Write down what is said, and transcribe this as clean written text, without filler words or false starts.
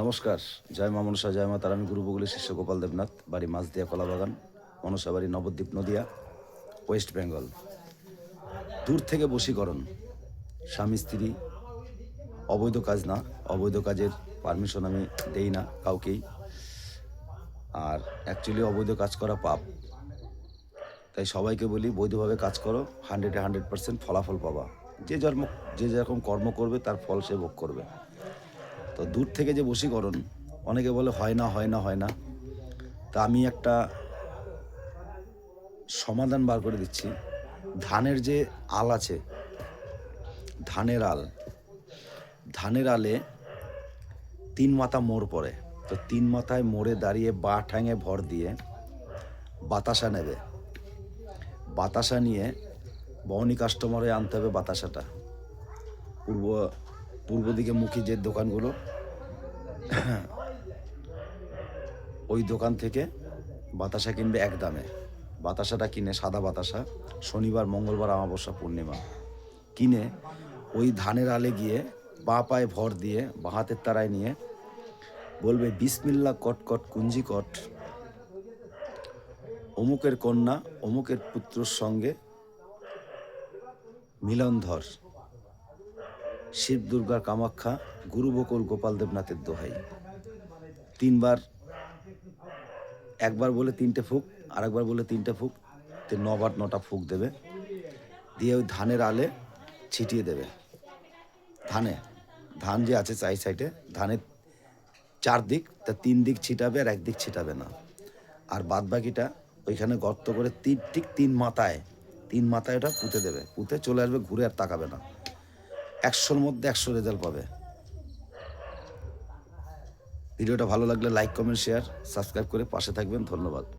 নমস্কার। জয় মা মনসা, জয় মা তারা। আমি গুরু বগুলি শিষ্য গোপাল দেবনাথ, বাড়ি মাঝদিয়া কলাবাগান, মনসা বাড়ি নবদ্বীপ, নদিয়া, ওয়েস্ট বেঙ্গল। দূর থেকে বশীকরণ, স্বামী স্ত্রী, অবৈধ কাজ না। অবৈধ কাজের পারমিশন আমি দেই না কাউকেই। আর অ্যাকচুয়ালি অবৈধ কাজ করা পাপ। তাই সবাইকে বলি, বৈধভাবে কাজ করো, 100% ফলাফল পাবা। যে যেরকম কর্ম করবে তার ফল সে ভোগ করবে। তো দূর থেকে যে বশীকরণ, অনেকে বলে হয় না হয় না হয় না। তা আমি একটা সমাধান বার করে দিচ্ছি। ধানের যে আল আছে, ধানের আলে 3 মাথা মোড় পড়ে। তো 3 মাথায় মোড়ে দাঁড়িয়ে বা ঠ্যাঙে ভর দিয়ে বাতাসা নেবে। বাতাসা নিয়ে বহনি কাস্টমার হয়ে আনতে হবে বাতাসাটা। পূর্ব দিকে মুখী যে দোকানগুলো, ওই দোকান থেকে বাতাসা কিনবে এক দামে। বাতাসাটা কিনে, সাদা বাতাসা, শনিবার, মঙ্গলবার, অমাবস্যা, পূর্ণিমা কিনে ওই ধানের আলে গিয়ে বাঁ পায়ে ভর দিয়ে বাঁ হাতের তারায় নিয়ে বলবে, বিসমিল্লাহ কটকট কুঞ্জিকট, অমুকের কন্যা অমুকের পুত্রর সঙ্গে মিলনধর, শিব দুর্গা কামাখ্যা, গুরু বকুল গোপাল দেবনাথের দোহাই। 3 বার, একবার বলে 3টে ফুক, আরেকবার বলে 3টে ফুক, 9বার 9টা ফুক দেবে। দিয়ে ওই ধানের আলে ছিটিয়ে দেবে। ধান যে আছে চাই সাইডে, ধানের 4 দিক, তা 3 দিক ছিটাবে আর 1 দিক ছিটাবে না। আর বাদ বাকিটা ওইখানে গর্ত করে ঠিক 3 মাথায় ওটা পুঁতে দেবে। পুঁতে চলে আসবে, ঘুরে আর তাকাবে না। 100-র মধ্যে 100 রেজাল্ট পাবে। ভিডিওটা ভালো লাগলে লাইক, কমেন্ট, শেয়ার, সাবস্ক্রাইব করে পাশে থাকবেন। ধন্যবাদ।